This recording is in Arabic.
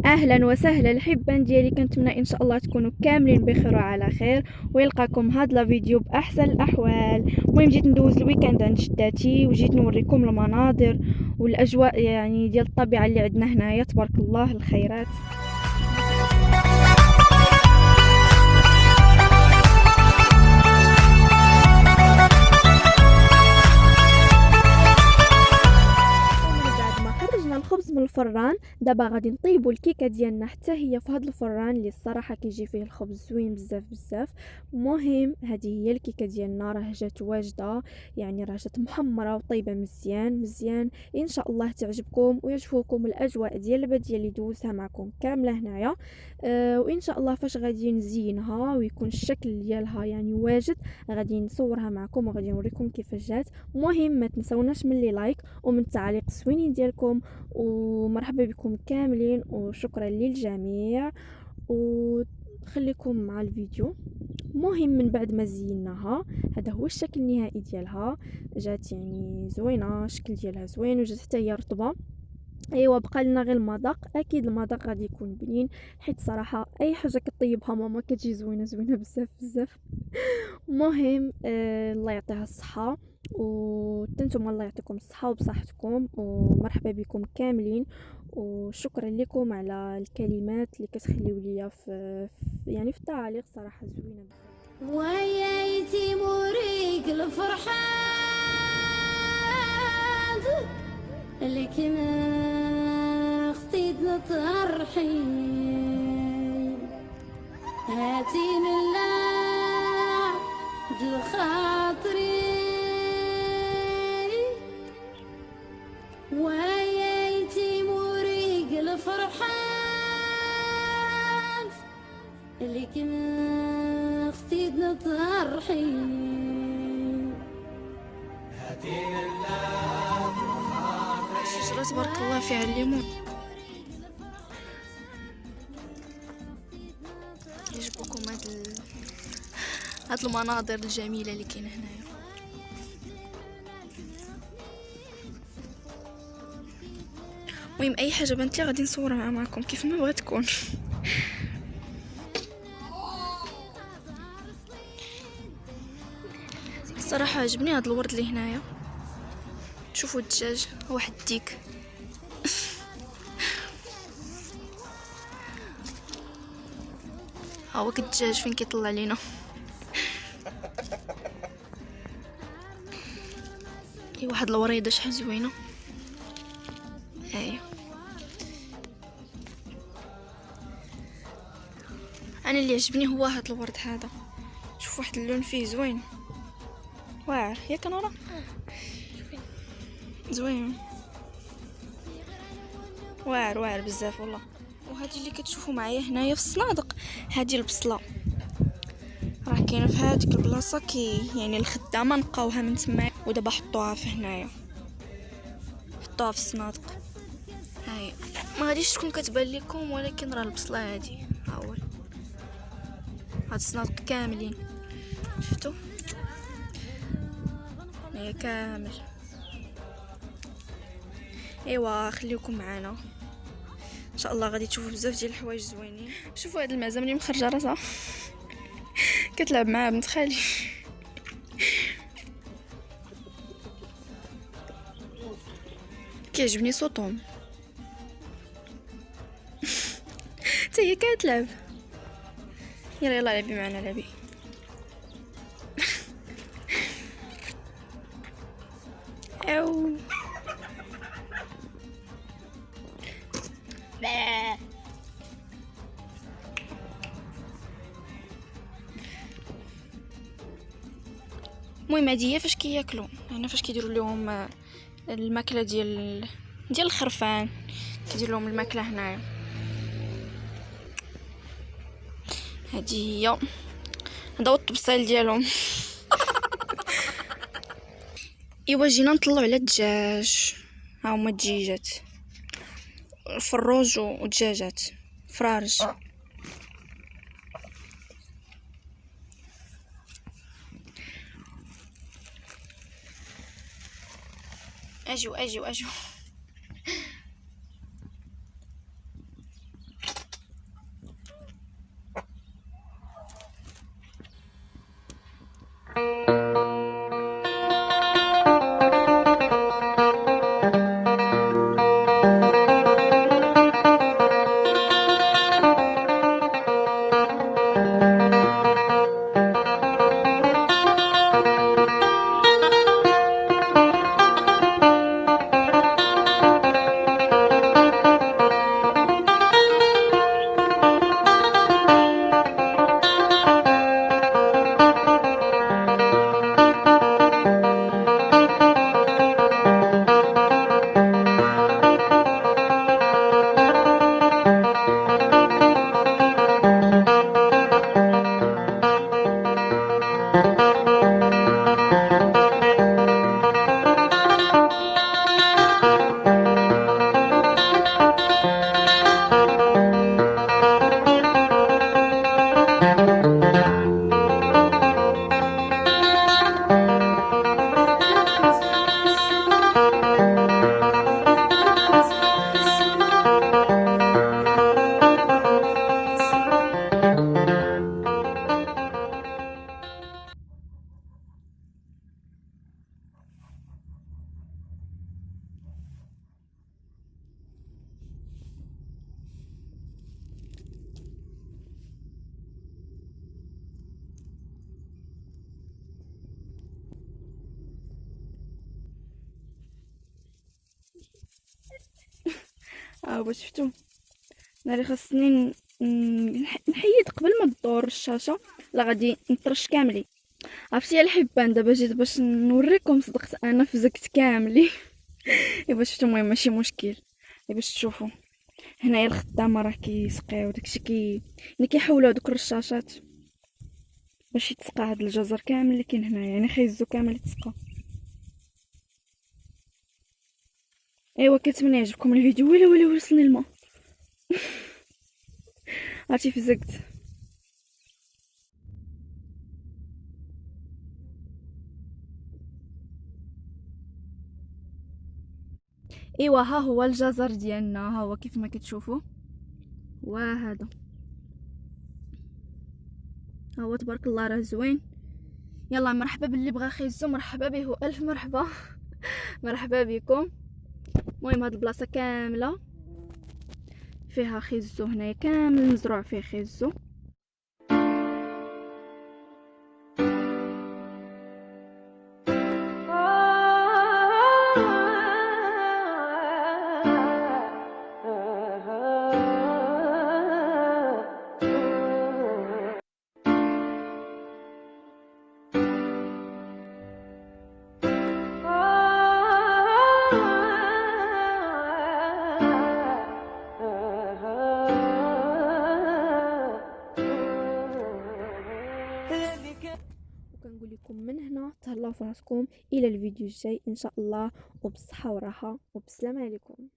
اهلا وسهلا الحبان ديالي، كنتمنى ان شاء الله تكونوا كاملين بخير وعلى خير، ويلقاكم هاد لا فيديو باحسن الاحوال. المهم جيت ندوز الويكاند عند جداتي وجيت نوريكم المناظر والاجواء يعني ديال الطبيعه اللي عندنا هنايا، تبارك الله الخيرات. الخبز من الفران دابا غادي نطيبوا الكيكه ديالنا حتى هي في هذا الفران اللي الصراحه كيجي فيه الخبز زوين بزاف بزاف. المهم هذه هي الكيكه ديالنا، راه جات واجده، يعني راه جات محمره وطيبه مزيان مزيان. ان شاء الله تعجبكم ويعجبوكم الاجواء ديال البديه اللي دوزتها معكم كامله هنايا. وان شاء الله فاش غادي نزينها ويكون الشكل ديالها يعني واجد، غادي نصورها معكم وغادي نوريكم كيفاش جات. المهم ما تنسوناش من لي لايك ومن التعليق الزوينين ديالكم، ومرحبا بكم كاملين وشكرا للجميع، وخليكم مع الفيديو. مهم من بعد ما زيناها، هذا هو الشكل النهائي ديالها، جات يعني زوينه، الشكل ديالها زوين وجات حتى هي رطبه. ايوا بقى لنا غير المذاق، اكيد المذاق غادي يكون بنين، حيت صراحه اي حاجه كطيبها ماما كتجي زوينه زوينه بزاف بزاف. مهم الله يعطيها الصحه، وانتم الله يعطيكم الصحه وبصحتكم، ومرحبا بكم كاملين، وشكرا لكم على الكلمات اللي كتخليو ليا يعني في التعاليق، صراحه زوينه بزاف. ويايتي موريك الفرحات اللي كنا خطيت نطرحي هاتي لله الخاطري ويايتي موريك الفرحات اللي كنا خطيت نطرحي هاتي لله الشجرة تبارك الله فيها الليمون، يعجبكم هاد المناظر الجميلة اللي كاينة هنايا. المهم اي حاجة بنت لي غادي نصورها معكم كيف ما بغات تكون. الصراحة عجبني هاد الورد اللي هنايا، شوفوا الدجاج واحد الديك. ها هو الدجاج فين كيطلع لينا. اي واحد الوريده شحال زوينه. ايوا انا اللي عجبني هو هاد الورد هذا، شوف واحد اللون فيه زوين واعر، ياك نورا زوين واعر واعر بزاف والله. وهذه اللي كتشوفوا معايا هنايا في الصنادق، هذه البصله راه كاينه في هذيك البلاصه، يعني الخدامه نقاوها من تما ودابا حطوها في هنايا، حطوها في الصنادق. هاي ما غاديش تكون كتبان لكم، ولكن راه البصله هذه ها هو، هاد الصنادق كاملين شفتوا هنايا كامل. ايوا خليكم معنا ان شاء الله، غادي تشوفوا بزاف ديال الحوايج زوينين. شوفوا هاد المعزه ملي مخرجه راسها كتلعب مع بنت خالي. كيعجبني صوتهم. حتى هي كتلعب. يلا لعبي معنا لعبي. او المهم هذه هي فاش كياكلوا، يعني فاش كيديروا لهم الماكله ديال الخرفان، كيدير لهم الماكله هنايا. هذه هي، هذا هو الطبسيل ديالهم. ايوا جينا نطلعوا على الدجاج، ها هما الدجاجات، الفروج ودجاجات فرارج. اجوا ها هو شفتو. ناري خاصني نحيد قبل ما تدور الشاشه، لا غادي نطرش كاملين. عرفتي الحبان دابا جيت باش نوريكم، صدقت انا فزكت كاملين. ايوا شفتو، المهم ماشي مشكل. باش تشوفوا هنايا الخدامه راه كيسقيو داكشي يعني كيحولوا هذوك الرشاشات باش يتسقى هاد الجزر كامل اللي كاين هنايا، يعني خيزو كامل يتسقى. ايوا كنتمنى يعجبكم الفيديو. ولا وصلني الماء. عرفتي فزقت. ايوا ها هو الجزر ديالنا، ها هو كيف ما كتشوفوا. وهذا ها هو تبارك الله راه زوين. يلا مرحبا باللي بغى خيزو، مرحبا به والف مرحبا. مرحبا بكم. المهم هاد البلاصه كامله فيها خيزو، هنايا كامل مزروع فيه خيزو. وكنقول لكم من هنا تهلاو في راسكم، الى الفيديو الجاي ان شاء الله، وبالصحه والراحه وبالسلامه عليكم.